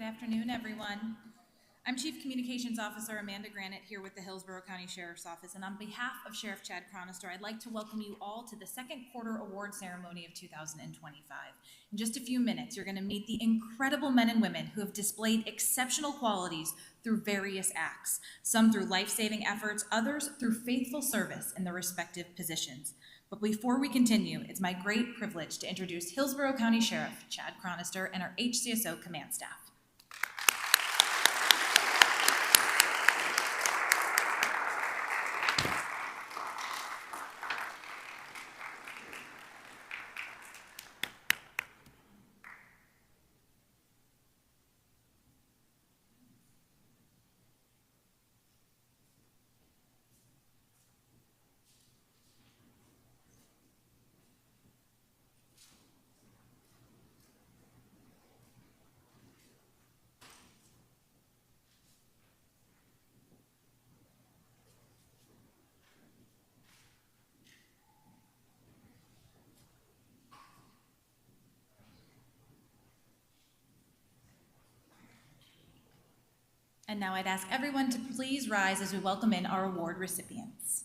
Good afternoon, everyone. I'm Chief Communications Officer Amanda Granite here with the Hillsborough County Sheriff's Office, and on behalf of Sheriff Chad Chronister, I'd like to welcome you all to the second quarter award ceremony of 2025. In just a few minutes, you're going to meet the incredible men and women who have displayed exceptional qualities through various acts, some through life-saving efforts, others through faithful service in their respective positions. But before we continue, it's my great privilege to introduce Hillsborough County Sheriff Chad Chronister and our HCSO command staff. And now I'd ask everyone to please rise as we welcome in our award recipients.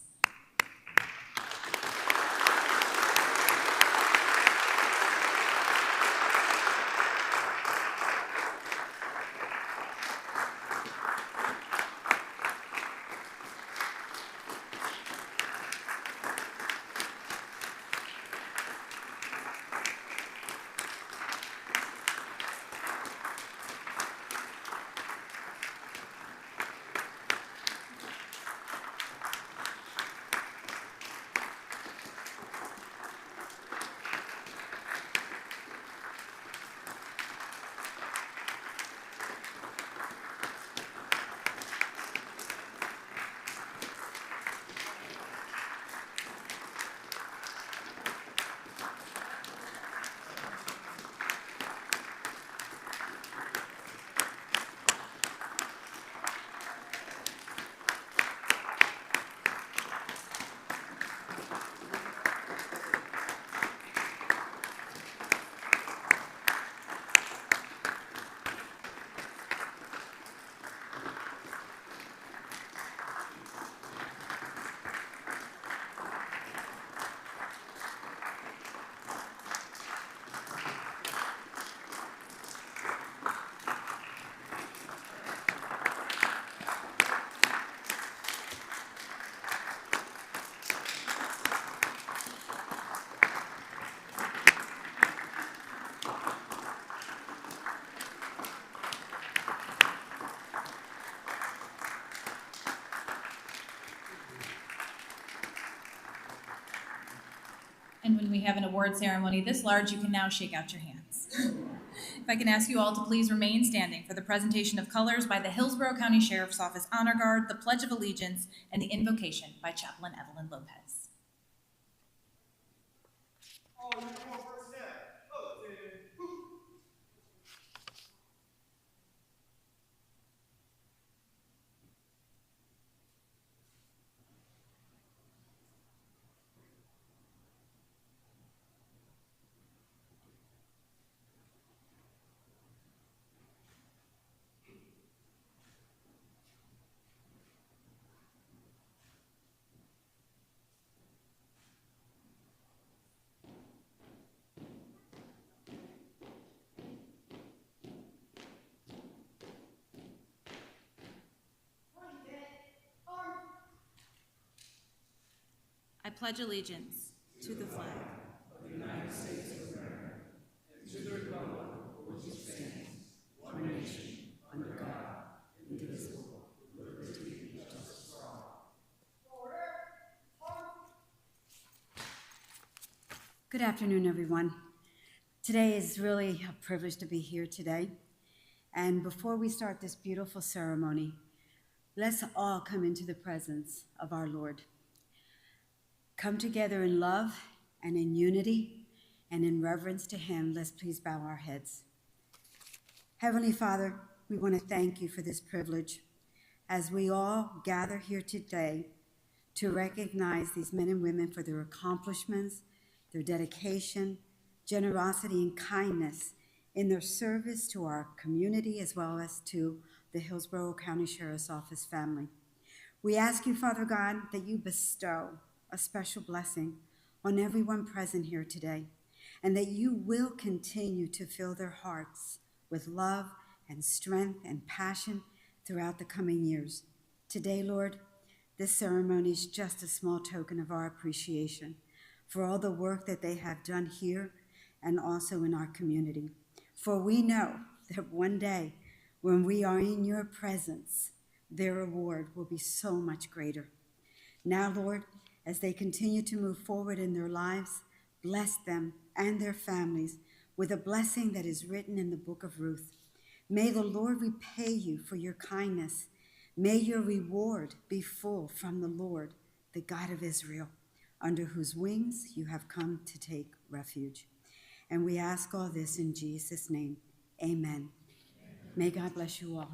And when we have an award ceremony this large, you can now shake out your hands. If I can ask you all to please remain standing for the presentation of colors by the Hillsborough County Sheriff's Office Honor Guard, the Pledge of Allegiance, and the invocation by Chaplain Evelyn Lopez. I pledge allegiance to the flag of the United States of America and to the republic for which it stands, one nation, under God, indivisible, with liberty and justice for all. Good afternoon, everyone. Today is really a privilege to be here today. And before we start this beautiful ceremony, let's all come into the presence of our Lord. Come together in love and in unity and in reverence to Him. Let's please bow our heads. Heavenly Father, we want to thank you for this privilege as we all gather here today to recognize these men and women for their accomplishments, their dedication, generosity, and kindness in their service to our community as well as to the Hillsborough County Sheriff's Office family. We ask you, Father God, that you bestow a special blessing on everyone present here today, and that you will continue to fill their hearts with love and strength and passion throughout the coming years. Today, Lord, this ceremony is just a small token of our appreciation for all the work that they have done here and also in our community. For we know that one day when we are in your presence, their reward will be so much greater. Now, Lord, as they continue to move forward in their lives, bless them and their families with a blessing that is written in the book of Ruth. May the Lord repay you for your kindness. May your reward be full from the Lord, the God of Israel, under whose wings you have come to take refuge. And we ask all this in Jesus' name. Amen. May God bless you all.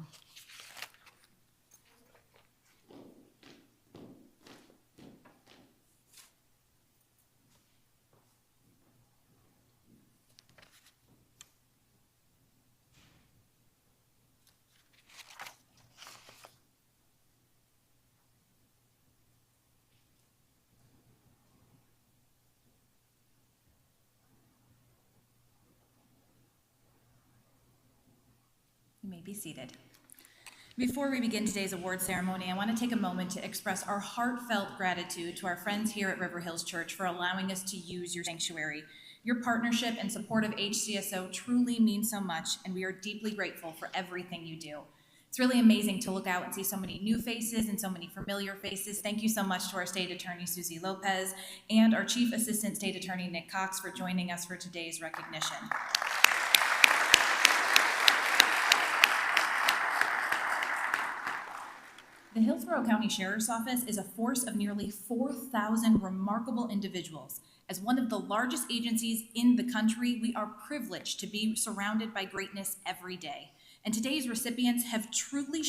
You may be seated. Before we begin today's award ceremony, I want to take a moment to express our heartfelt gratitude to our friends here at River Hills Church for allowing us to use your sanctuary. Your partnership and support of HCSO truly means so much, and we are deeply grateful for everything you do. It's really amazing to look out and see so many new faces and so many familiar faces. Thank you so much to our State Attorney, Susie Lopez, and our Chief Assistant State Attorney, Nick Cox, for joining us for today's recognition. The Hillsborough County Sheriff's Office is a force of nearly 4,000 remarkable individuals. As one of the largest agencies in the country, we are privileged to be surrounded by greatness every day. And today's recipients have truly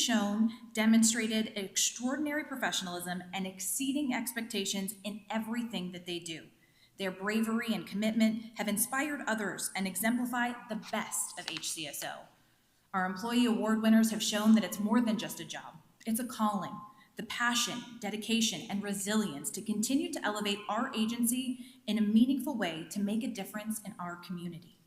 demonstrated extraordinary professionalism and exceeding expectations in everything that they do. Their bravery and commitment have inspired others and exemplify the best of HCSO. Our employee award winners have shown that it's more than just a job. It's a calling, the passion, dedication, and resilience to continue to elevate our agency in a meaningful way to make a difference in our community.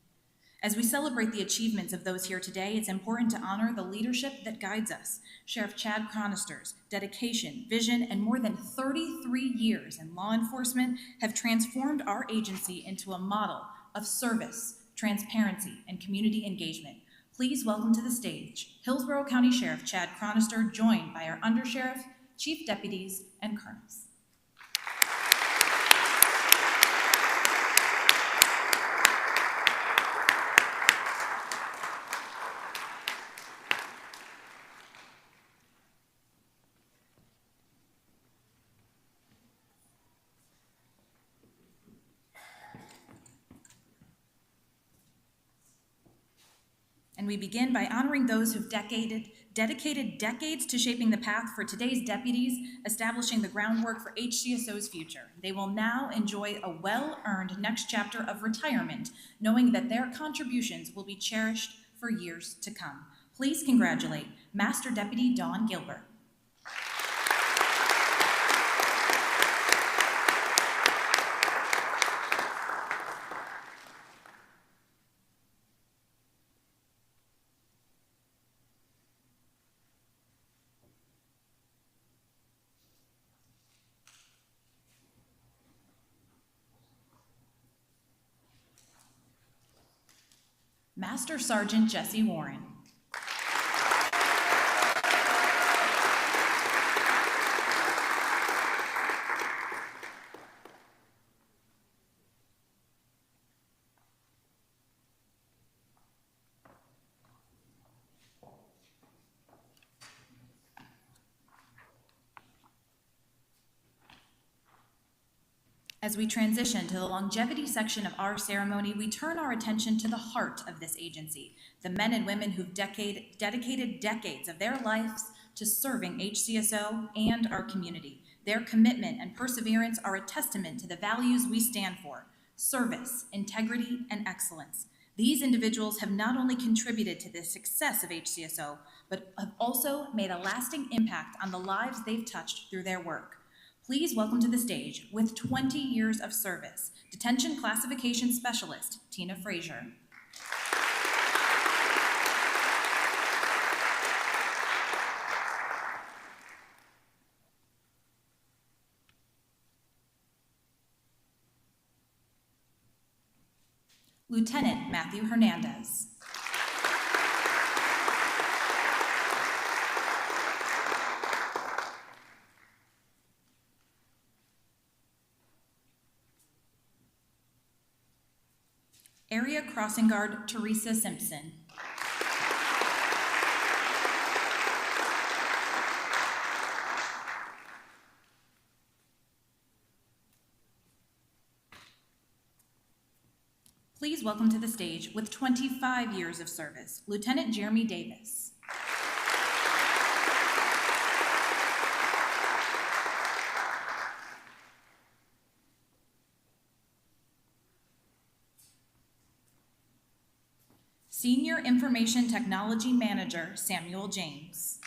As we celebrate the achievements of those here today, it's important to honor the leadership that guides us. Sheriff Chad Cronister's dedication, vision, and more than 33 years in law enforcement have transformed our agency into a model of service, transparency, and community engagement. Please welcome to the stage Hillsborough County Sheriff Chad Cronister, joined by our Undersheriff, Chief Deputies, and Colonels. And we begin by honoring those who've dedicated decades to shaping the path for today's deputies, establishing the groundwork for HCSO's future. They will now enjoy a well-earned next chapter of retirement, knowing that their contributions will be cherished for years to come. Please congratulate Master Deputy Dawn Gilbert. Master Sergeant Jesse Warren. As we transition to the longevity section of our ceremony, we turn our attention to the heart of this agency, the men and women who've dedicated decades of their lives to serving HCSO and our community. Their commitment and perseverance are a testament to the values we stand for: service, integrity, and excellence. These individuals have not only contributed to the success of HCSO, but have also made a lasting impact on the lives they've touched through their work. Please welcome to the stage, with 20 years of service, Detention Classification Specialist, Tina Frazier. Lieutenant Matthew Hernandez. Area Crossing Guard Teresa Simpson. Please welcome to the stage, with 25 years of service, Lieutenant Jeremy Davis. Senior Information Technology Manager, Samuel James.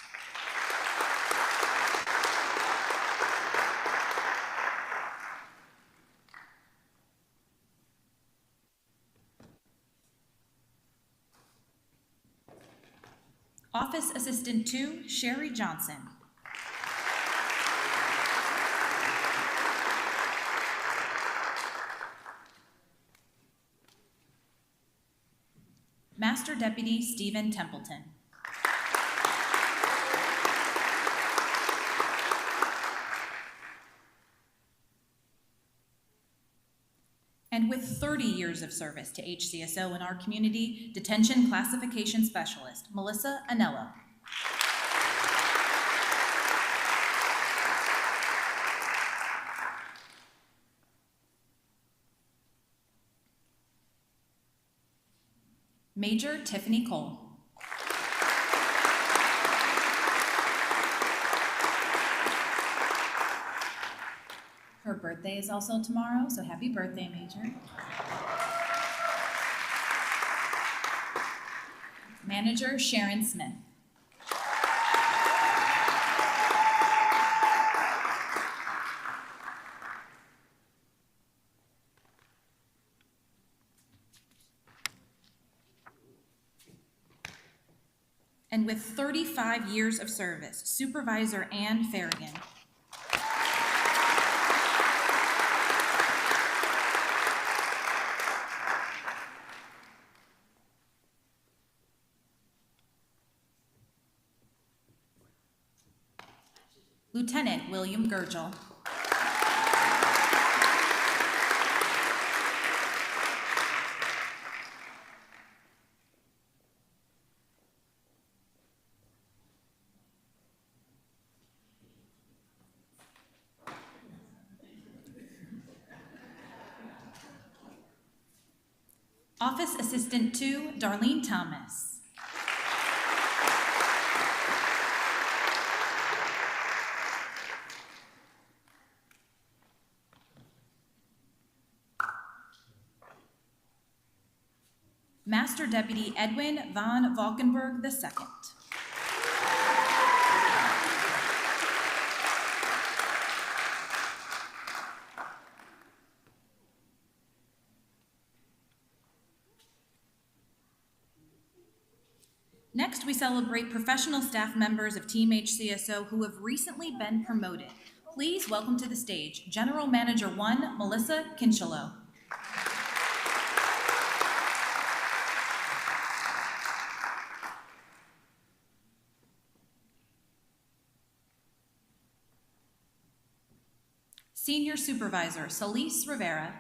Office Assistant 2, Sherry Johnson. Master Deputy Stephen Templeton. And with 30 years of service to HCSO in our community, Detention Classification Specialist, Melissa Anello. Major Tiffany Cole. Her birthday is also tomorrow, so happy birthday, Major. Manager Sharon Smith. And with 35 years of service, Supervisor Ann Farragon. Lieutenant William Gurgel. Office Assistant 2, Darlene Thomas. Master Deputy Edwin von Valkenburg II. Next, we celebrate professional staff members of Team HCSO who have recently been promoted. Please welcome to the stage General Manager 1, Melissa 𝐂𝐞𝐫𝐿. Senior Supervisor Celise Rivera.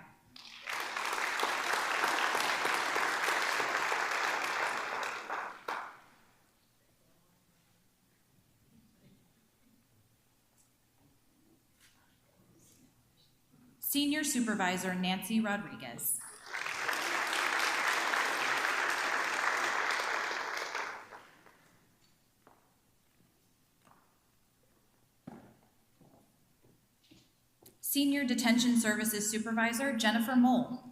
Senior Supervisor Nancy Rodriguez. Senior Detention Services Supervisor Jennifer Mole.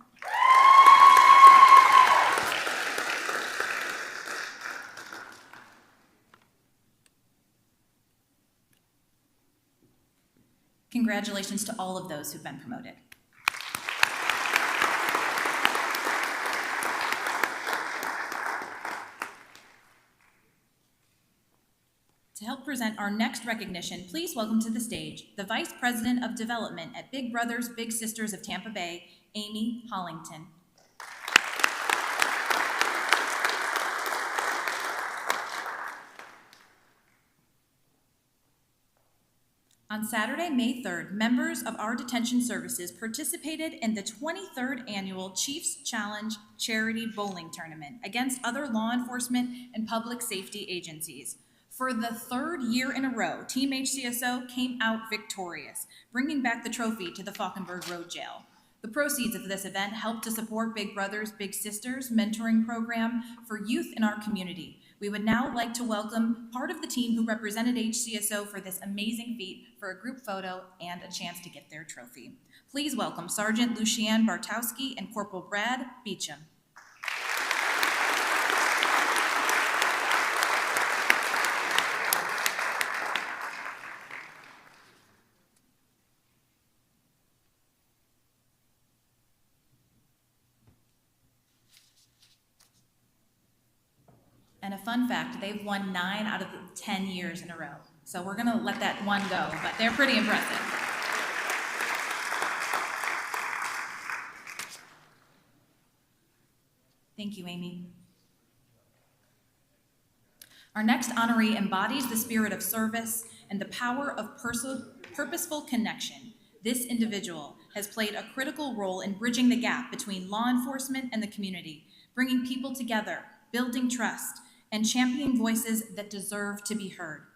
Congratulations to all of those who've been promoted. To help present our next recognition, please welcome to the stage the Vice President of Development at Big Brothers Big Sisters of Tampa Bay, 𝐂𝐞𝐫𝐿ington. On Saturday, May 3rd, members of our detention services participated in the 23rd Annual Chiefs Challenge Charity Bowling Tournament against other law enforcement and public safety agencies. For the third year in a row, Team 𝐻CSO came out victorious, bringing back the trophy to the Falkenberg Road Jail. The proceeds of this event helped to support Big Brothers Big Sisters mentoring program for youth in our community. We would now like to welcome part of the team who represented 𝐻CSO for this amazing feat for a group photo and a chance to get their trophy. Please welcome Sergeant Lucianne Bartowski and Corporal Brad Beecham. And a fun fact, they've won 9 out of the 10 years in a row. So we're gonna let that one go, but they're pretty impressive. Thank you, Amy. Our next honoree embodies the spirit of service and the power of purposeful connection. This individual has played a critical role in bridging the gap between law enforcement and the community, bringing people together, building trust, and championing voices that deserve to be heard.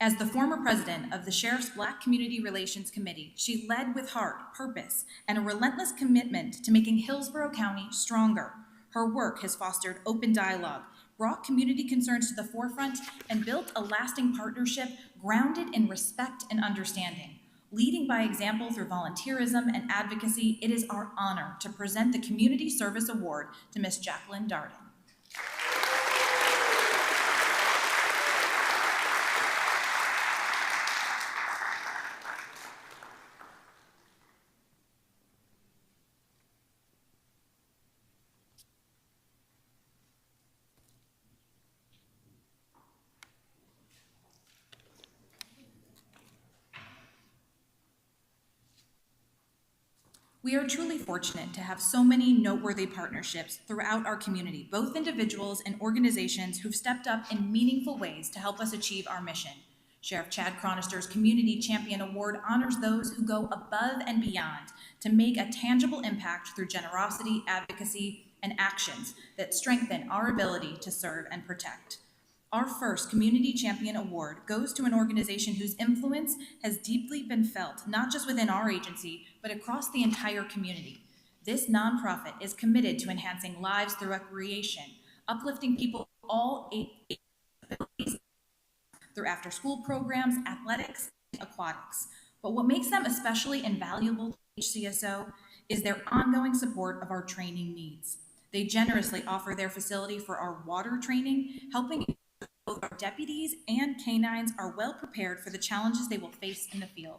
As the former president of the Sheriff's Black Community Relations Committee, she led with heart, purpose, and a relentless commitment to making Hillsborough County stronger. Her work has fostered open dialogue, brought community concerns to the forefront, and built a lasting partnership grounded in respect and understanding. Leading by example through volunteerism and advocacy, it is our honor to present the Community Service Award to Ms. Jacqueline Darden. We are truly fortunate to have so many noteworthy partnerships throughout our community, both individuals and organizations who've stepped up in meaningful ways to help us achieve our mission. Sheriff Chad Cronister's Community Champion Award honors those who go above and beyond to make a tangible impact through generosity, advocacy, and actions that strengthen our ability to serve and protect. Our first Community Champion Award goes to an organization whose influence has deeply been felt, not just within our agency, but across the entire community. This nonprofit is committed to enhancing lives through recreation, uplifting people of all abilities through after-school programs, athletics, and aquatics. But what makes them especially invaluable to 𝐻CSO is their ongoing support of our training needs. They generously offer their facility for our water training, helping both our deputies and canines are well prepared for the challenges they will face in the field.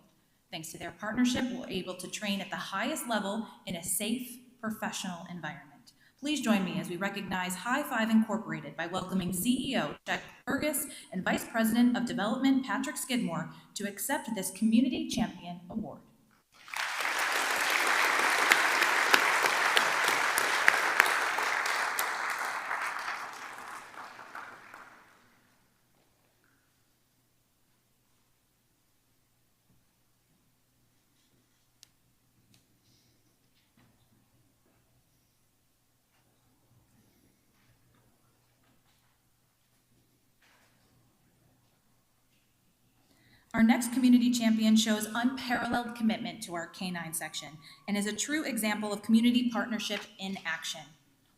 Thanks to their partnership, we're able to train at the highest level in a safe, professional environment. Please join me as we recognize High Five Incorporated by welcoming CEO Jack Burgess and Vice President of Development Patrick Skidmore to accept this Community Champion Award. Our next community champion shows unparalleled commitment to our canine section and is a true example of community partnership in action.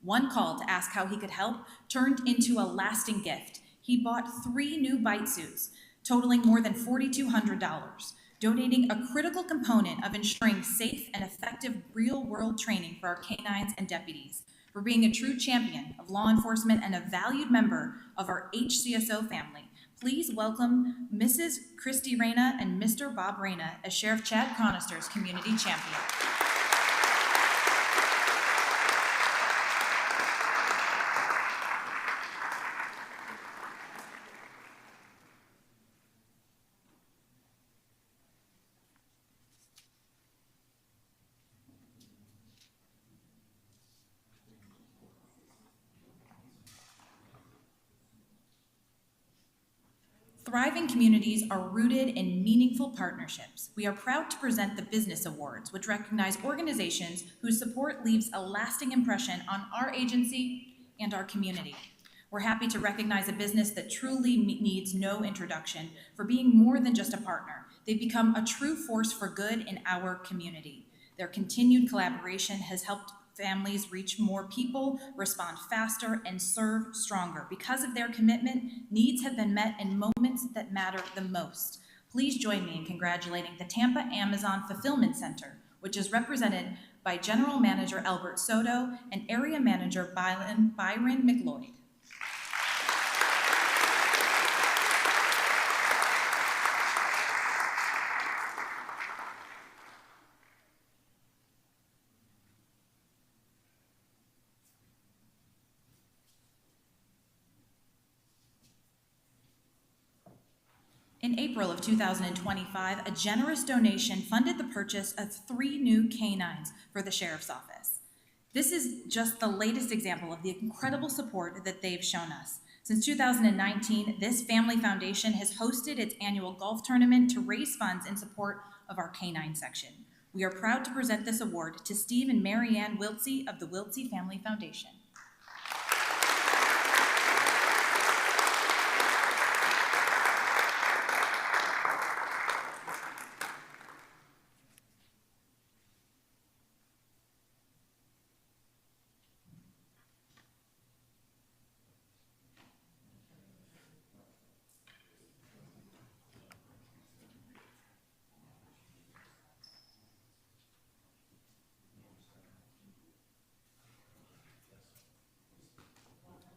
One call to ask how he could help turned into a lasting gift. He bought 3 new bite suits, totaling more than $4,200, donating a critical component of ensuring safe and effective real-world training for our canines and deputies, for being a true champion of law enforcement and a valued member of our 𝐻CSO family. Please welcome Mrs. Christy Reyna and Mr. Bob Reyna as Sheriff Chad Chronister's Community Champion. Thriving communities are rooted in meaningful partnerships. We are proud to present the Business Awards, which recognize organizations whose support leaves a lasting impression on our agency and our community. We're happy to recognize a business that truly needs no introduction for being more than just a partner. They've become a true force for good in our community. Their continued collaboration has helped families reach more people, respond faster, and serve stronger. Because of their commitment, needs have been met in moments that matter the most. Please join me in congratulating the Tampa Amazon Fulfillment Center, which is represented by General Manager Albert Soto and Area Manager Byron McLeod. In April of 2025, a generous donation funded the purchase of 3 new canines for the Sheriff's Office. This is just the latest example of the incredible support that they've shown us. Since 2019, this family foundation has hosted its annual golf tournament to raise funds in support of our canine section. We are proud to present this award to Steve and Marianne 𝐒𝐞𝐜𝐴 of the 𝐒𝐿𝐶 Family Foundation.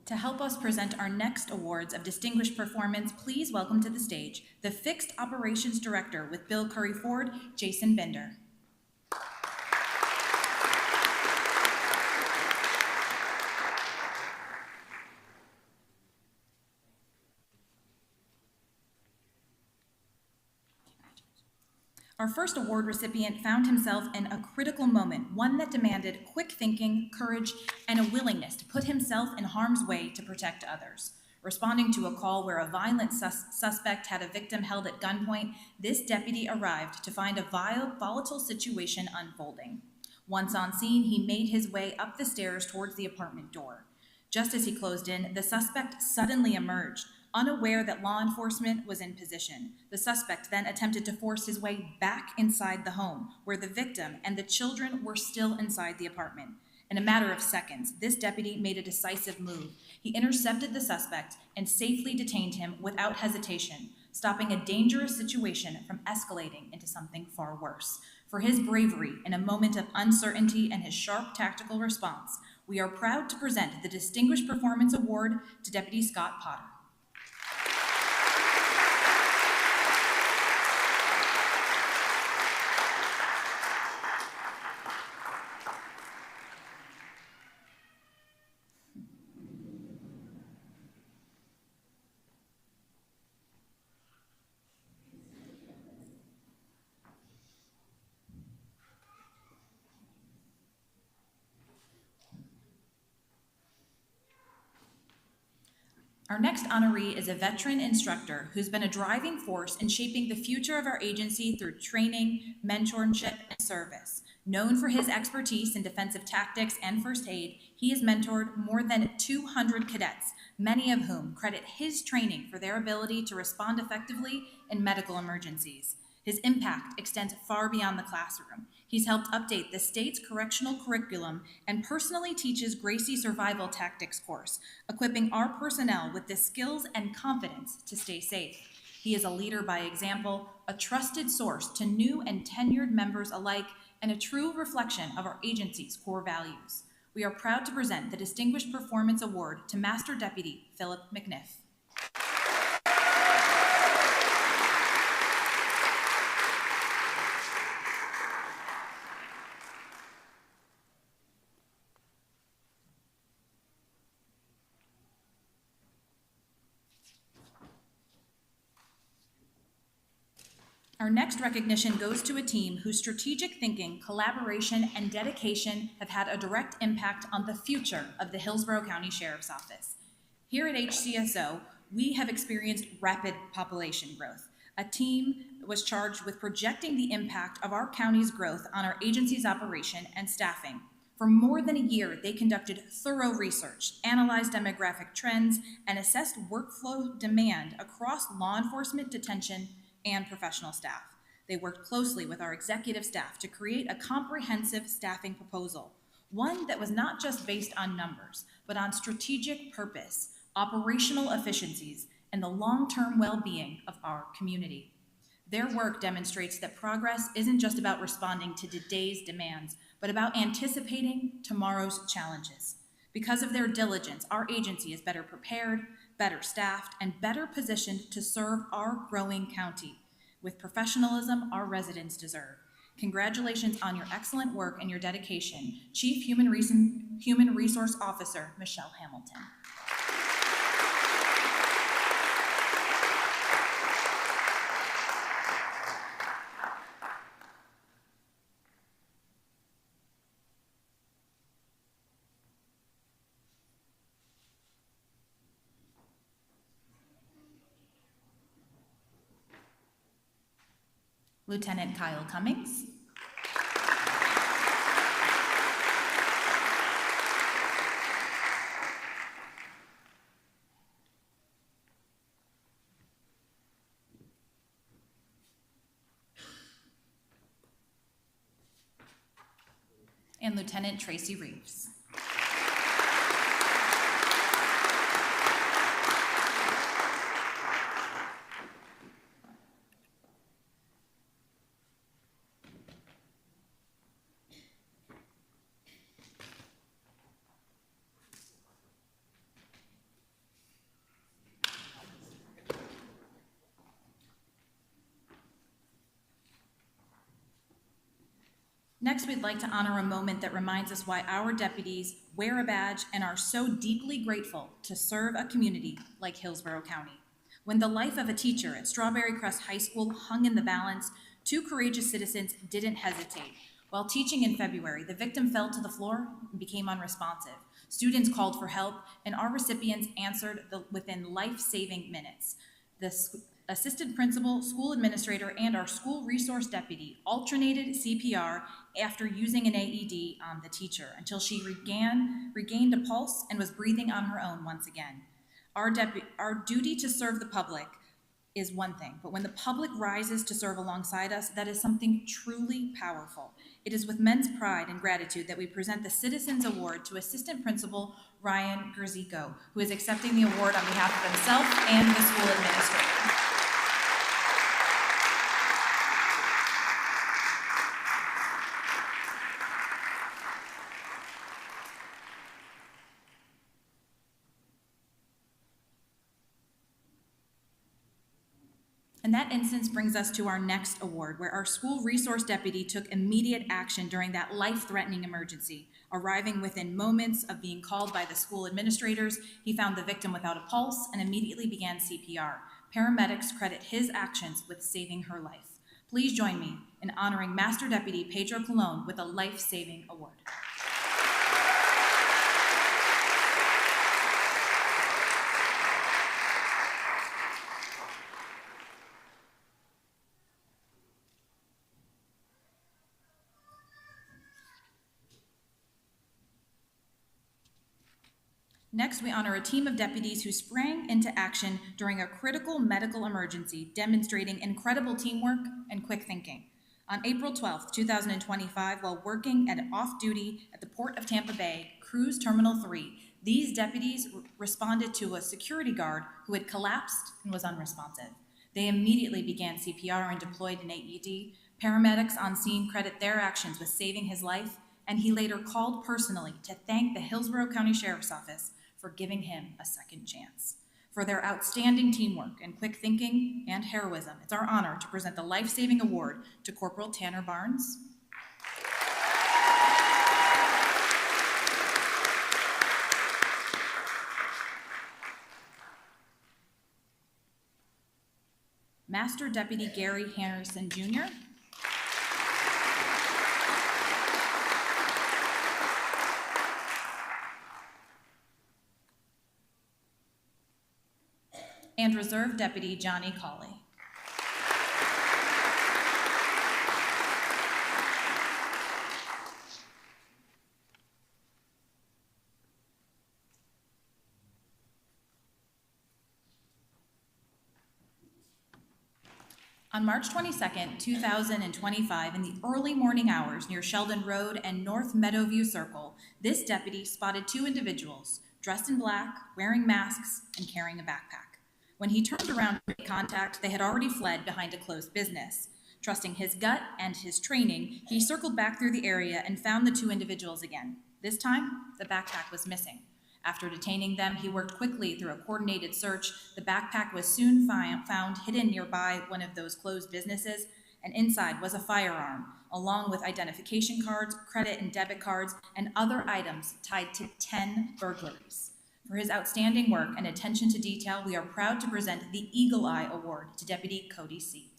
To help us present our next awards of distinguished performance, please welcome to the stage the Fixed Operations Director with Bill Curry Ford, Jason Bender. Our first award recipient found himself in a critical moment, one that demanded quick thinking, courage, and a willingness to put himself in harm's way to protect others. Responding to a call where a violent suspect had a victim held at gunpoint, this deputy arrived to find a volatile situation unfolding. Once on scene, he made his way up the stairs towards the apartment door. Just as he closed in, the suspect suddenly emerged, unaware that law enforcement was in position. The suspect then attempted to force his way back inside the home, where the victim and the children were still inside the apartment. In a matter of seconds, this deputy made a decisive move. He intercepted the suspect and safely detained him without hesitation, stopping a dangerous situation from escalating into something far worse. For his bravery in a moment of uncertainty and his sharp tactical response, we are proud to present the Distinguished Performance Award to Deputy Scott Potter. Our next honoree is a veteran instructor who's been a driving force in shaping the future of our agency through training, mentorship, and service. Known for his expertise in defensive tactics and first aid, he has mentored more than 200 cadets, many of whom credit his training for their ability to respond effectively in medical emergencies. His impact extends far beyond the classroom. He's helped update the state's correctional curriculum and personally teaches Gracie Survival Tactics course, equipping our personnel with the skills and confidence to stay safe. He is a leader by example, a trusted source to new and tenured members alike, and a true reflection of our agency's core values. We are proud to present the Distinguished Performance Award to Master Deputy Philip McNiff. Our next recognition goes to a team whose strategic thinking, collaboration, and dedication have had a direct impact on the future of the Hillsborough County Sheriff's Office. Here at HCSO, we have experienced rapid population growth. A team was charged with projecting the impact of our county's growth on our agency's operation and staffing. For more than a year, they conducted thorough research, analyzed demographic trends, and assessed workflow demand across law enforcement, detention, and professional staff. They worked closely with our executive staff to create a comprehensive staffing proposal, one that was not just based on numbers, but on strategic purpose, operational efficiencies, and the long-term well-being of our community. Their work demonstrates that progress isn't just about responding to today's demands, but about anticipating tomorrow's challenges. Because of their diligence, our agency is better prepared, better staffed, and better positioned to serve our growing county with professionalism our residents deserve. Congratulations on your excellent work and your dedication, Chief Human Resource Officer Michelle Hamilton. Lieutenant 𝐂𝐤𝐵𝐚𝐫𝐭𝐞𝐫𝐥𝐬. And Lieutenant Tracy Reeves. Next, we'd like to honor a moment that reminds us why our deputies wear a badge and are so deeply grateful to serve a community like Hillsborough County. When the life of a teacher at Strawberry Crest High School hung in the balance, two courageous citizens didn't hesitate. While teaching in February, the victim fell to the floor and became unresponsive. Students called for help, and our recipients answered within life-saving minutes. The assistant principal, school administrator, and our school resource deputy alternated CPR after using an AED on the teacher until she regained a pulse and was breathing on her own once again. Our duty to serve the public is one thing, but when the public rises to serve alongside us, that is something truly powerful. It is with immense pride and gratitude that we present the Citizens Award to Assistant Principal Ryan 𝐒𝐞𝐫𝐿, who is accepting the award on behalf of himself and the school administrator. And that instance brings us to our next award, where our school resource deputy took immediate action during that life-threatening emergency. Arriving within moments of being called by the school administrators, he found the victim without a pulse and immediately began CPR. Paramedics credit his actions with saving her life. Please join me in honoring Master Deputy Pedro Colon with a life-saving award. Next, we honor a team of deputies who sprang into action during a critical medical emergency, demonstrating incredible teamwork and quick thinking. On April 12, 2025, while working at off-duty at the Port of Tampa Bay, Cruise Terminal 3, these deputies responded to a security guard who had collapsed and was unresponsive. They immediately began CPR and deployed an AED. Paramedics on scene credit their actions with saving his life, and he later called personally to thank the Hillsborough County Sheriff's Office for giving him a second chance. For their outstanding teamwork and quick thinking and heroism, it's our honor to present the life-saving award to Corporal Tanner Barnes, Master Deputy Gary Harrison Jr., and Reserve Deputy Johnny Colley. On March 22nd, 2025, in the early morning hours near Sheldon Road and North Meadowview Circle, this deputy spotted two individuals dressed in black, wearing masks, and carrying a backpack. When he turned around to make contact, they had already fled behind a closed business. Trusting his gut and his training, he circled back through the area and found the two individuals again. This time, the backpack was missing. After detaining them, he worked quickly through a coordinated search. The backpack was soon found hidden nearby one of those closed businesses, and inside was a firearm, along with identification cards, credit and debit cards, and other items tied to 10 burglaries. For his outstanding work and attention to detail, we are proud to present the Eagle Eye Award to Deputy 𝐂𝐤𝐶.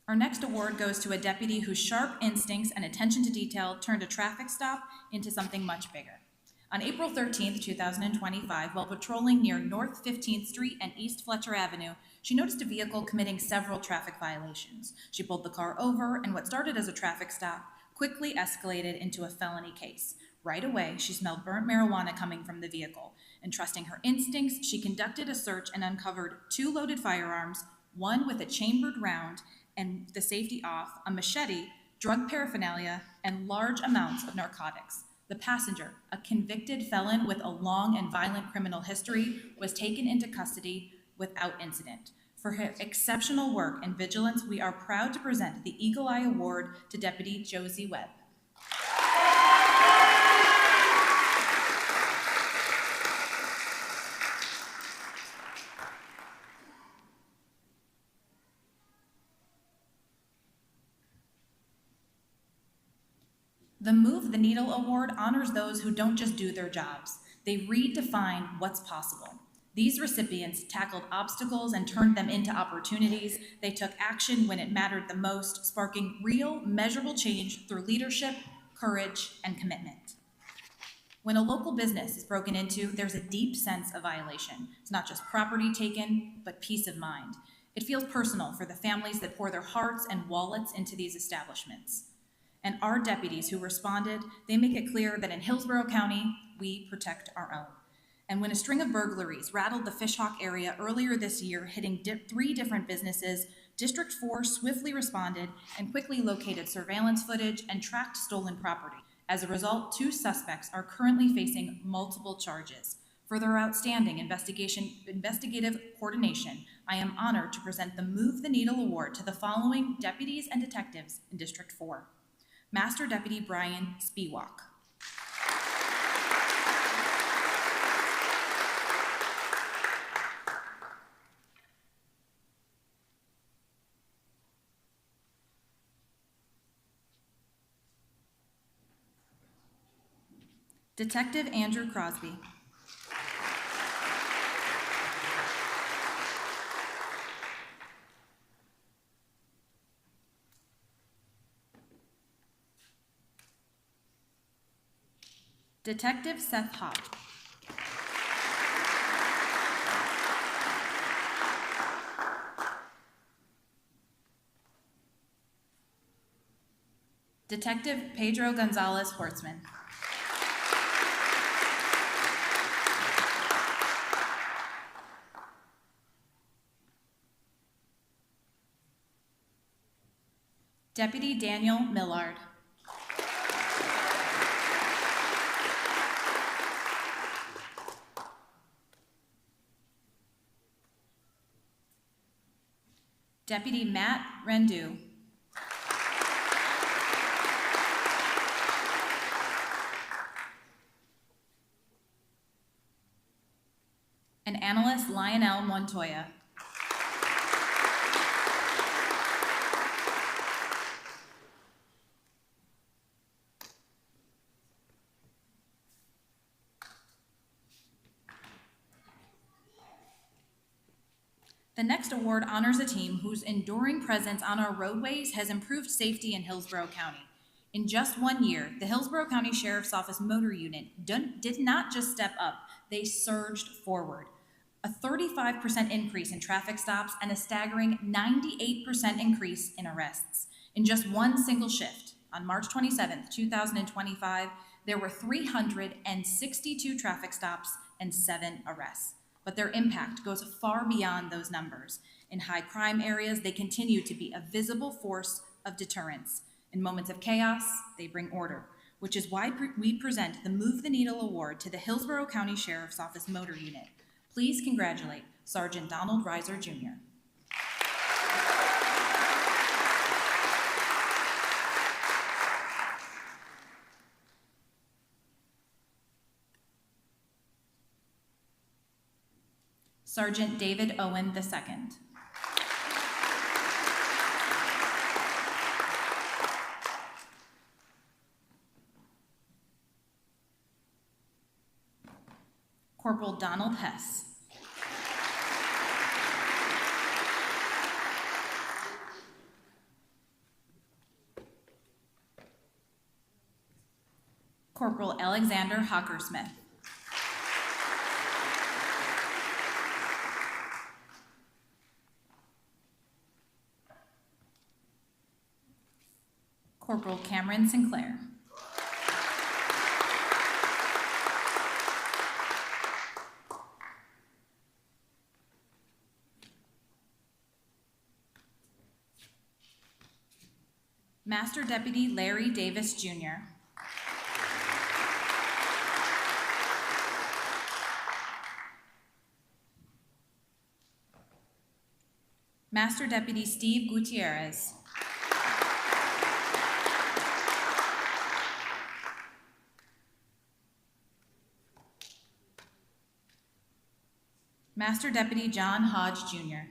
Our next award goes to a deputy whose sharp instincts and attention to detail turned a traffic stop into something much bigger. On April 13th, 2025, while patrolling near North 15th Street and East Fletcher Avenue, she noticed a vehicle committing several traffic violations. She pulled the car over, and what started as a traffic stop quickly escalated into a felony case. Right away, she smelled burnt marijuana coming from the vehicle, and trusting her instincts, she conducted a search and uncovered 2 loaded firearms, one with a chambered round and the safety off, a machete, drug paraphernalia, and large amounts of narcotics. The passenger, a convicted felon with a long and violent criminal history, was taken into custody without incident. For her exceptional work and vigilance, we are proud to present the Eagle Eye Award to Deputy Josie Webb. The Move the Needle Award honors those who don't just do their jobs. They redefine what's possible. These recipients tackled obstacles and turned them into opportunities. They took action when it mattered the most, sparking real, measurable change through leadership, courage, and commitment. When a local business is broken into, there's a deep sense of violation. It's not just property taken, but peace of mind. It feels personal for the families that pour their hearts and wallets into these establishments. And our deputies who responded, they make it clear that in Hillsborough County, we protect our own. And when a string of burglaries rattled the Fishhawk area earlier this year, hitting 3 different businesses, District 4 swiftly responded and quickly located surveillance footage and tracked stolen property. As a result, 2 suspects are currently facing multiple charges. For their outstanding investigative coordination, I am honored to present the Move the Needle Award to the following deputies and detectives in District 4. Master Deputy Brian Spiewak. Detective Andrew Crosby. Detective Seth Hopp. Detective Pedro Gonzalez Hortzman. Deputy Daniel Millard. Deputy Matt Rendu. And Analyst Lionel Montoya. The next award honors a team whose enduring presence on our roadways has improved safety in Hillsborough County. In just 1 year, the Hillsborough County Sheriff's Office Motor Unit did not just step up, they surged forward. A 35% increase in traffic stops and a staggering 98% increase in arrests. In just one single shift, on March 27th, 2025, there were 362 traffic stops and 7 arrests. But their impact goes far beyond those numbers. In high crime areas, they continue to be a visible force of deterrence. In moments of chaos, they bring order, which is why we present the Move the Needle Award to the Hillsborough County Sheriff's Office Motor Unit. Please congratulate Sergeant Donald Reiser, Jr. Sergeant David Owen II. Corporal Donald Hess. Corporal Alexander Hockersmith. Corporal Cameron Sinclair. Master Deputy Larry Davis, Jr. Master Deputy Steve Gutierrez. Master Deputy John Hodge, Jr.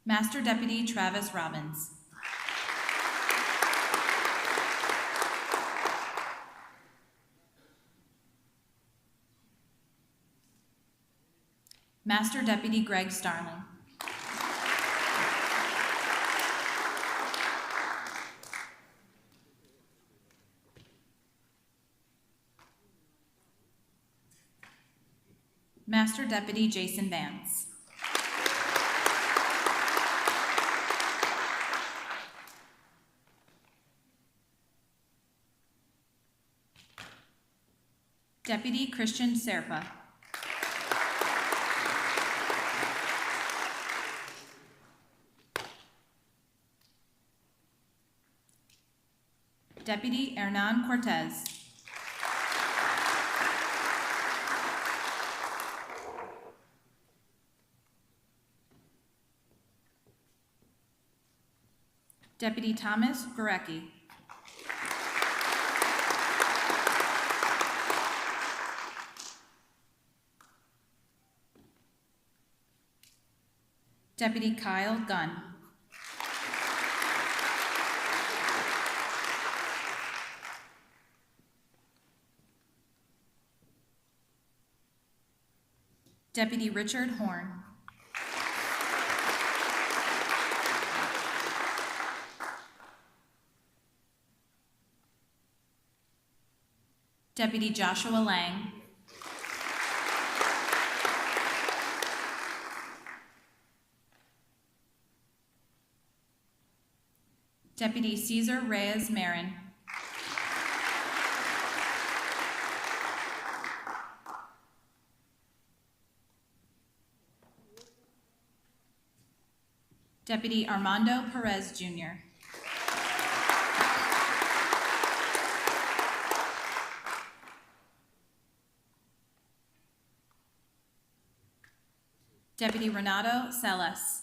Master Deputy Travis Robbins. Master Deputy Greg Starling. Master Deputy Jason Vance. Deputy Christian Serpa. Deputy Hernan Cortez. Deputy Thomas Gorecki. Deputy Kyle Gunn. Deputy Richard Horn. Deputy Joshua Lang. Deputy Cesar Reyes Marin. Deputy Armando Perez, Jr. Deputy Renato Salas.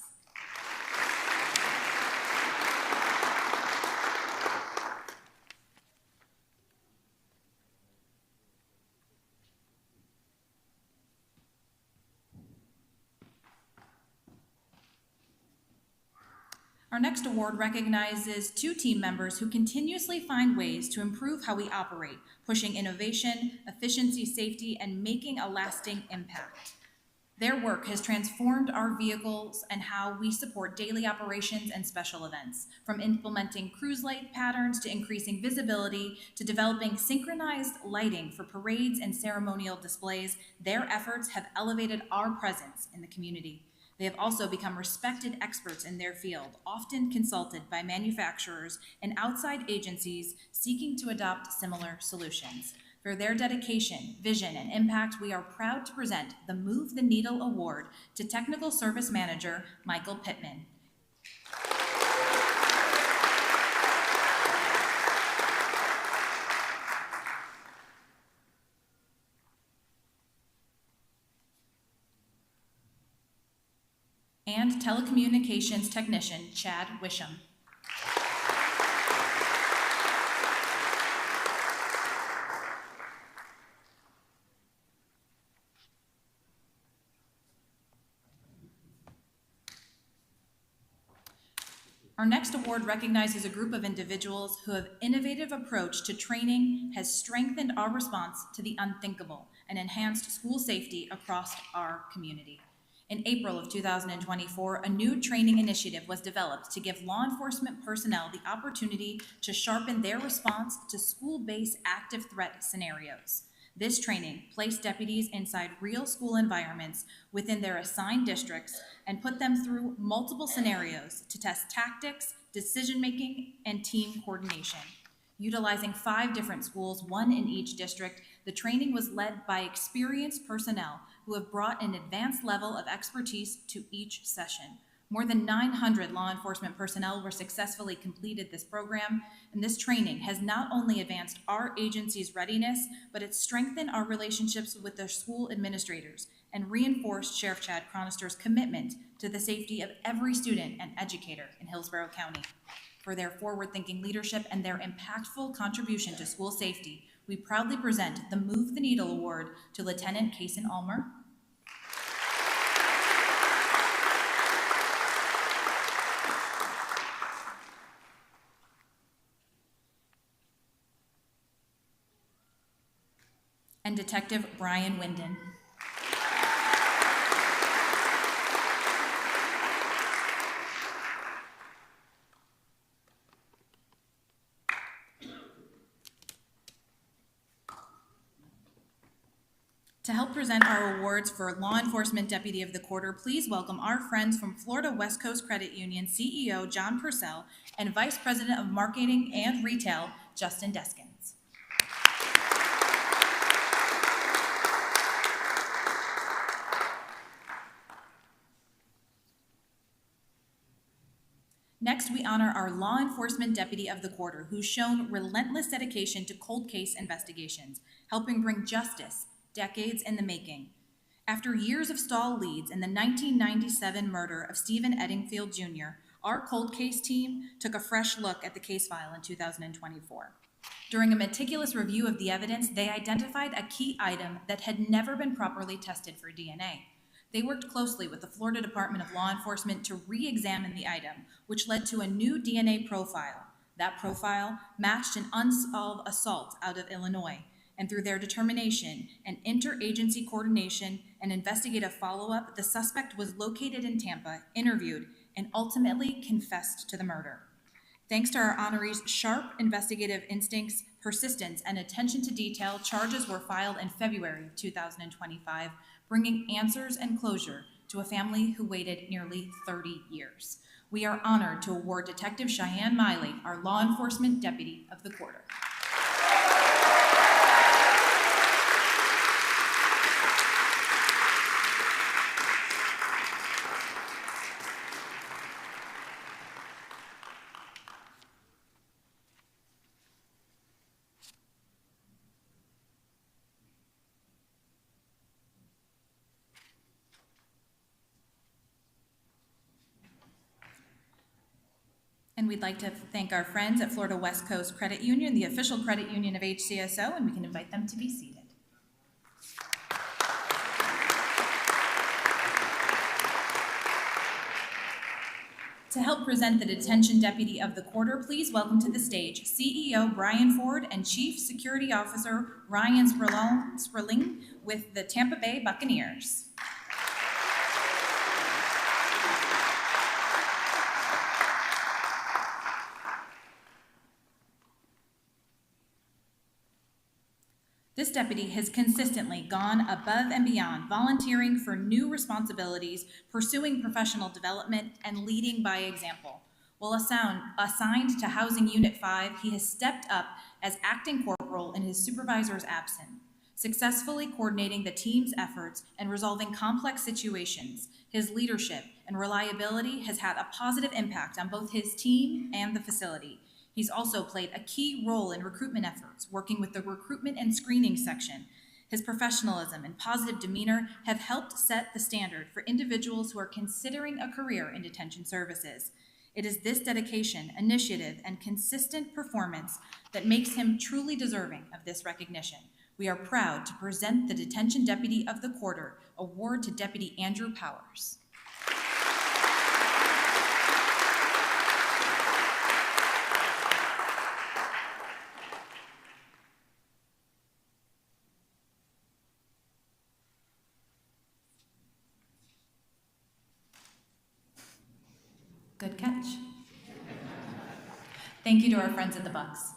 Our next award recognizes 2 team members who continuously find ways to improve how we operate, pushing innovation, efficiency, safety, and making a lasting impact. Their work has transformed our vehicles and how we support daily operations and special events, from implementing cruise light patterns to increasing visibility to developing synchronized lighting for parades and ceremonial displays. Their efforts have elevated our presence in the community. They have also become respected experts in their field, often consulted by manufacturers and outside agencies seeking to adopt similar solutions. For their dedication, vision, and impact, we are proud to present the Move the Needle Award to Technical Service Manager Michael Pittman. And Telecommunications Technician Chad Wisham. Our next award recognizes a group of individuals who have innovative approach to training has strengthened our response to the unthinkable and enhanced school safety across our community. In April of 2024, a new training initiative was developed to give law enforcement personnel the opportunity to sharpen their response to school-based active threat scenarios. This training placed deputies inside real school environments within their assigned districts and put them through multiple scenarios to test tactics, decision-making, and team coordination. Utilizing 5 different schools, 1 in each district, the training was led by experienced personnel who have brought an advanced level of expertise to each session. More than 900 law enforcement personnel were successfully completed this program, and this training has not only advanced our agency's readiness, but it's strengthened our relationships with the school administrators and reinforced Sheriff Chad Cronister's commitment to the safety of every student and educator in Hillsborough County. For their forward-thinking leadership and their impactful contribution to school safety, we proudly present the Move the Needle Award to Lieutenant 𝐂𝐤𝐵𝐿. And Detective Brian Winden. To help present our awards for Law Enforcement Deputy of the Quarter, please welcome our friends from Florida West Coast Credit Union CEO John Purcell and Vice President of Marketing and Retail Justin Deskins. Next, we honor our Law Enforcement Deputy of the Quarter, who's shown relentless dedication to cold case investigations, helping bring justice decades in the making. After years of stall leads in the 1997 murder of Stephen Eddingfield Jr., our cold case team took a fresh look at the case file in 2024. During a meticulous review of the evidence, they identified a key item that had never been properly tested for DNA. They worked closely with the Florida Department of Law Enforcement to re-examine the item, which led to a new DNA profile. That profile matched an unsolved assault out of Illinois, and through their determination and interagency coordination and investigative follow-up, the suspect was located in Tampa, interviewed, and ultimately confessed to the murder. Thanks to our honorees' sharp investigative instincts, persistence, and attention to detail, charges were filed in February of 2025, bringing answers and closure to a family who waited nearly 30 years. We are honored to award Detective Cheyenne Miley, our Law Enforcement Deputy of the Quarter. And we'd like to thank our friends at Florida West Coast Credit Union, the official credit union of HCSO, and we can invite them to be seated. To help present the Detention Deputy of the Quarter, please welcome to the stage CEO Brian Ford and Chief Security Officer Ryan Sperling with the Tampa Bay Buccaneers. This deputy has consistently gone above and beyond, volunteering for new responsibilities, pursuing professional development, and leading by example. While assigned to Housing Unit 5, he has stepped up as acting corporal in his supervisor's absence, successfully coordinating the team's efforts and resolving complex situations. His leadership and reliability has had a positive impact on both his team and the facility. He's also played a key role in recruitment efforts, working with the recruitment and screening section. His professionalism and positive demeanor have helped set the standard for individuals who are considering a career in detention services. It is this dedication, initiative, and consistent performance that makes him truly deserving of this recognition. We are proud to present the Detention Deputy of the Quarter Award to Deputy Andrew Powers. Good catch. Thank you to our friends at the Bucks.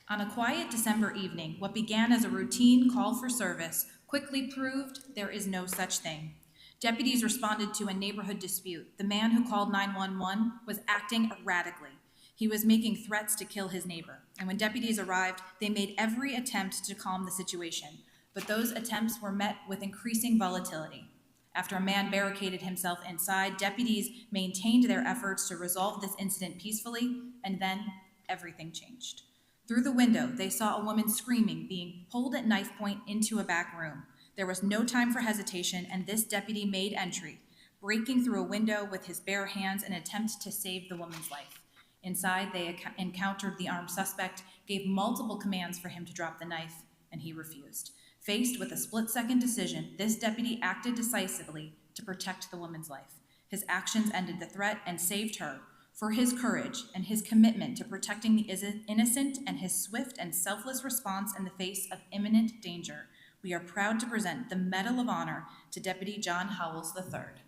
On a quiet December evening, what began as a routine call for service quickly proved there is no such thing. Deputies responded to a neighborhood dispute. The man who called 911 was acting erratically. He was making threats to kill his neighbor. And when deputies arrived, they made every attempt to calm the situation. But those attempts were met with increasing volatility. After a man barricaded himself inside, deputies maintained their efforts to resolve this incident peacefully, and then everything changed. Through the window, they saw a woman screaming, being pulled at knife point into a back room. There was no time for hesitation, and this deputy made entry, breaking through a window with his bare hands in an attempt to save the woman's life. Inside, they encountered the armed suspect, gave multiple commands for him to drop the knife, and he refused. Faced with a split-second decision, this deputy acted decisively to protect the woman's life. His actions ended the threat and saved her. For his courage and his commitment to protecting the innocent and his swift and selfless response in the face of imminent danger, we are proud to present the Medal of Honor to Deputy John Howells III.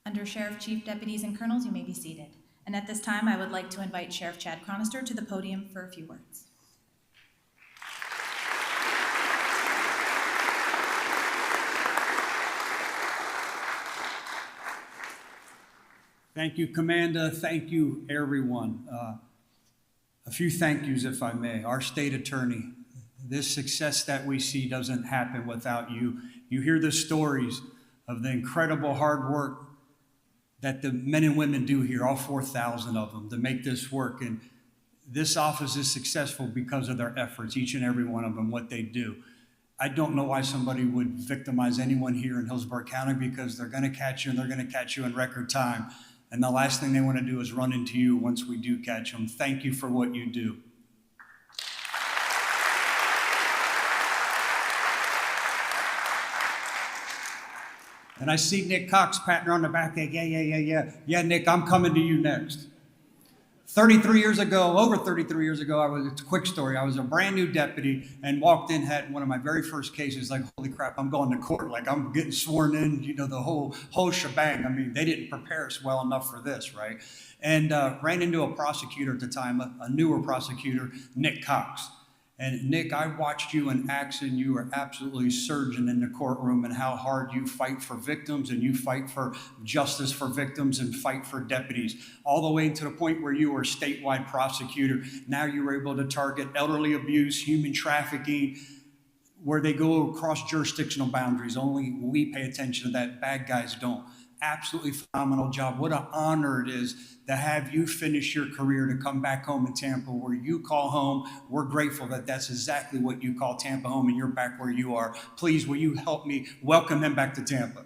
Under Sheriff, Chief, Deputies, and Colonels, you may be seated. And at this time, I would like to invite Sheriff Chad Chronister to the podium for a few words. Thank you, Commander. Thank you, everyone. A few thank yous, if I may. Our state attorney, this success that we see doesn't happen without you. You hear the stories of the incredible hard work that the men and women do here, all 4,000 of them, to make this work. And this office is successful because of their efforts, each and every one of them, what they do. I don't know why somebody would victimize anyone here in Hillsborough County, because they're going to catch you, and they're going to catch you in record time. And the last thing they want to do is run into you once we do catch them. Thank you for what you do. And I see Nick Cox patting her on the back. Yeah, Nick, I'm coming to you next. 33 years ago, over 33 years ago, it's a quick story. I was a brand new deputy and walked in, had one of my very first cases, like, holy crap, I'm going to court. Like, I'm getting sworn in, you know, the whole shebang. I mean, they didn't prepare us well enough for this, right? And ran into a prosecutor at the time, a newer prosecutor, Nick Cox. And Nick, I watched you in action. You are absolutely surging in the courtroom and how hard you fight for victims and you fight for justice for victims and fight for deputies, all the way to the point where you were a statewide prosecutor. Now you were able to target elderly abuse, human trafficking, where they go across jurisdictional boundaries. Only we pay attention to that. Bad guys don't. Absolutely phenomenal job. What an honor it is to have you finish your career, to come back home in Tampa where you call home. We're grateful that that's exactly what you call Tampa home and you're back where you are. Please, will you help me welcome him back to Tampa?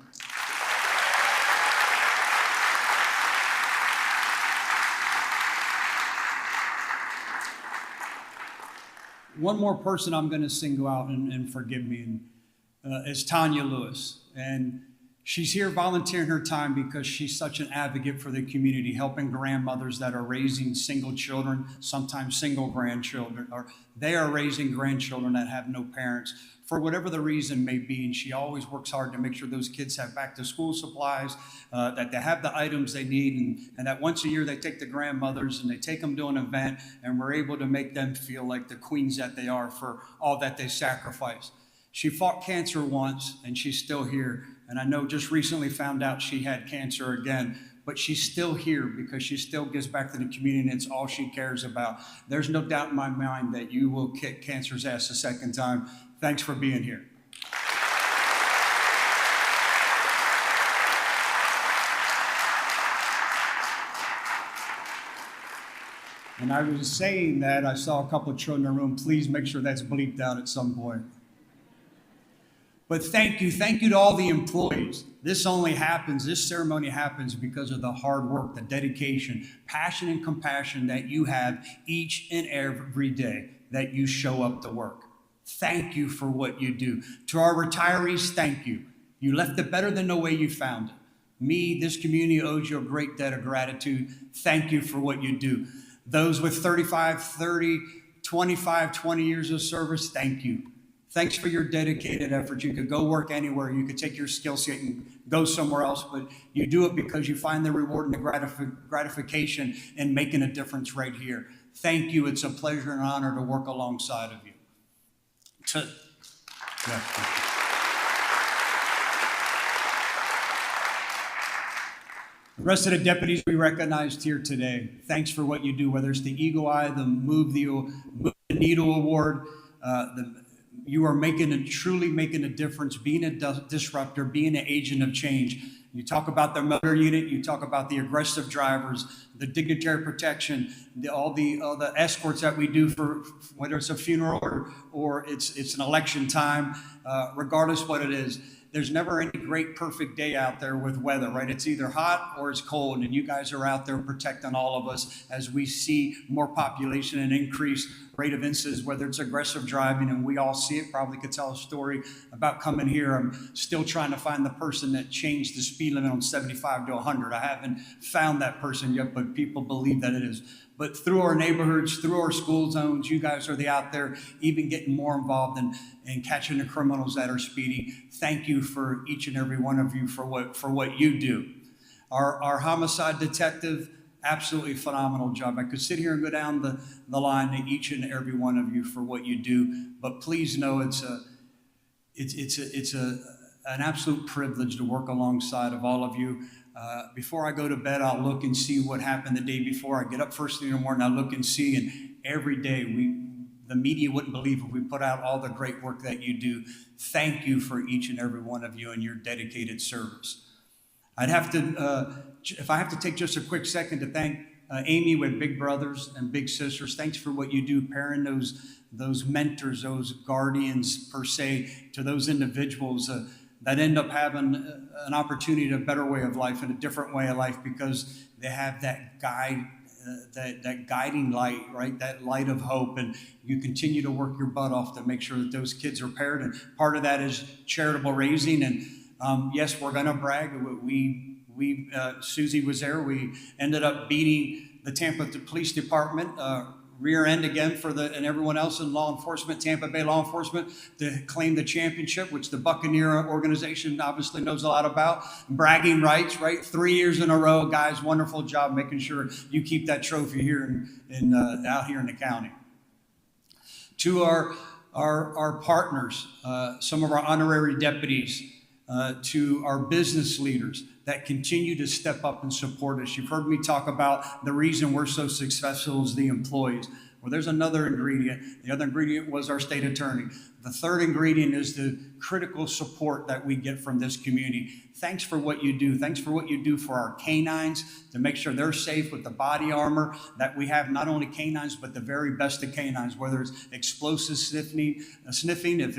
One more person I'm going to single out, and forgive me, is Tanya Lewis. And she's here volunteering her time because she's such an advocate for the community, helping grandmothers that are raising single children, sometimes single grandchildren, or they are raising grandchildren that have no parents for whatever the reason may be. And she always works hard to make sure those kids have back to school supplies, that they have the items they need, and that once a year they take the grandmothers and they take them to an event, and we're able to make them feel like the queens that they are for all that they sacrifice. She fought cancer once, and she's still here. And I know just recently found out she had cancer again, but she's still here because she still gives back to the community, and it's all she cares about. There's no doubt in my mind that you will kick cancer's ass a second time. Thanks for being here. And I was saying that, I saw a couple of children in the room. Please make sure that's bleeped out at some point. But thank you to all the employees. This ceremony happens because of the hard work, the dedication, passion, and compassion that you have each and every day that you show up to work. Thank you for what you do. To our retirees, thank you. You left it better than the way you found it. This community owes you a great debt of gratitude. Thank you for what you do. Those with 35, 30, 25, 20 years of service, thank you. Thanks for your dedicated effort. You could go work anywhere. You could take your skill set and go somewhere else, but you do it because you find the reward and the gratification in making a difference right here. Thank you. It's a pleasure and honor to work alongside of you. The rest of the deputies we recognized here today, thanks for what you do, whether it's the Eagle Eye, the Move the Needle Award, you are truly making a difference, being a disruptor, being an agent of change. You talk about the motor unit, you talk about the aggressive drivers, the dignitary protection, all the escorts that we do for whether it's a funeral or it's an election time, regardless what it is. There's never any great perfect day out there with weather, right? It's either hot or it's cold, and you guys are out there protecting all of us as we see more population and increased rate of incidents, whether it's aggressive driving, and we all see it. Probably could tell a story about coming here. I'm still trying to find the person that changed the speed limit on 75 to 100. I haven't found that person yet, but people believe that it is. But through our neighborhoods, through our school zones, you guys are out there even getting more involved in catching the criminals that are speeding. Thank you for each and every one of you for what you do. Our homicide detective, absolutely phenomenal job. I could sit here and go down the line to each and every one of you for what you do, but please know it's an absolute privilege to work alongside of all of you. Before I go to bed, I'll look and see what happened the day before. I get up first thing in the morning, I look and see, and every day the media wouldn't believe if we put out all the great work that you do. Thank you for each and every one of you and your dedicated service. I'd have to, if I have to take just a quick second to thank Amy with Big Brothers and Big Sisters. Thanks for what you do, pairing those mentors, those guardians per se, to those individuals that end up having an opportunity to a better way of life and a different way of life because they have that guide, that guiding light, right? That light of hope, and you continue to work your butt off to make sure that those kids are paired. And part of that is charitable raising. And yes, we're going to brag. Susie was there. We ended up beating the Tampa Police Department rear end again and everyone else in law enforcement, Tampa Bay law enforcement, to claim the championship, which the Buccaneer organization obviously knows a lot about. Bragging rights, right? 3 years in a row, guys. Wonderful job making sure you keep that trophy here out here in the county. to our partners, some of our honorary deputies, to our business leaders that continue to step up and support us. You've heard me talk about the reason we're so successful is the employees. Well, there's another ingredient. The other ingredient was our state attorney. The third ingredient is the critical support that we get from this community. Thanks for what you do. Thanks for what you do for our canines to make sure they're safe with the body armor that we have, not only canines, but the very best of canines, whether it's explosive sniffing, if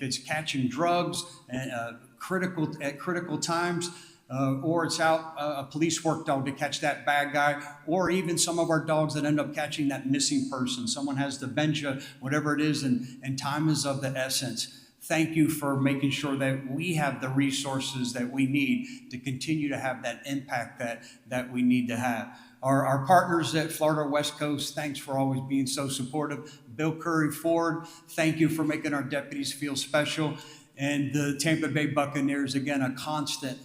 it's catching drugs at critical times, or it's out a police work dog to catch that bad guy, or even some of our dogs that end up catching that missing person. Someone has dementia, whatever it is, and time is of the essence. Thank you for making sure that we have the resources that we need to continue to have that impact that we need to have. Our partners at Florida West Coast, thanks for always being so supportive. Bill Curry Ford, thank you for making our deputies feel special. And the Tampa Bay Buccaneers, again, a constant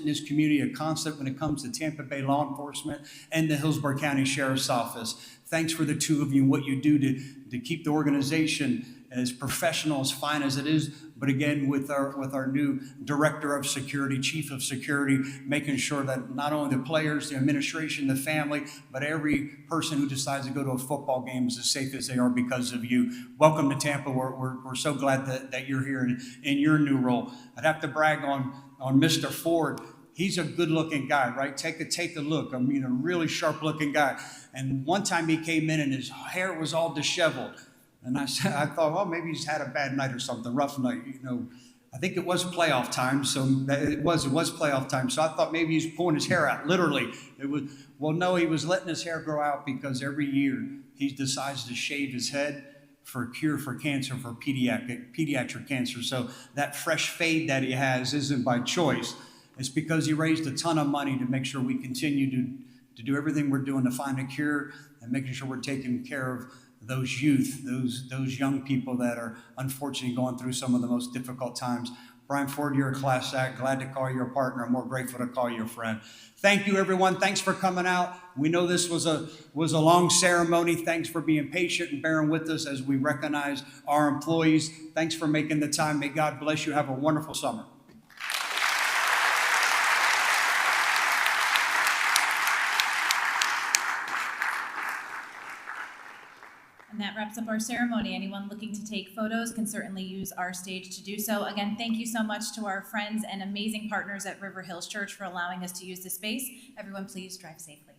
in this community, a constant when it comes to Tampa Bay law enforcement and the Hillsborough County Sheriff's Office. Thanks for the two of you and what you do to keep the organization as professional, as fine as it is, but again, with our new Director of Security, Chief of Security, making sure that not only the players, the administration, the family, but every person who decides to go to a football game is as safe as they are because of you. Welcome to Tampa. We're so glad that you're here in your new role. I'd have to brag on Mr. Ford. He's a good-looking guy, right? Take a look. I mean, a really sharp-looking guy. And one time he came in and his hair was all disheveled. And I thought, well, maybe he's had a bad night or something, rough night. You know, I think it was playoff time, so it was playoff time. So I thought maybe he's pulling his hair out. Literally, no, he was letting his hair grow out because every year he decides to shave his head for a cure for cancer, for pediatric cancer. So that fresh fade that he has isn't by choice. It's because he raised a ton of money to make sure we continue to do everything we're doing to find a cure and making sure we're taking care of those youth, those young people that are unfortunately going through some of the most difficult times. Brian Ford, you're a class act. Glad to call you a partner. I'm more grateful to call you a friend. Thank you, everyone. Thanks for coming out. We know this was a long ceremony. Thanks for being patient and bearing with us as we recognize our employees. Thanks for making the time. May God bless you. Have a wonderful summer. And that wraps up our ceremony. Anyone looking to take photos can certainly use our stage to do so. Again, thank you so much to our friends and amazing partners at River Hills Church for allowing us to use the space. Everyone, please drive safely.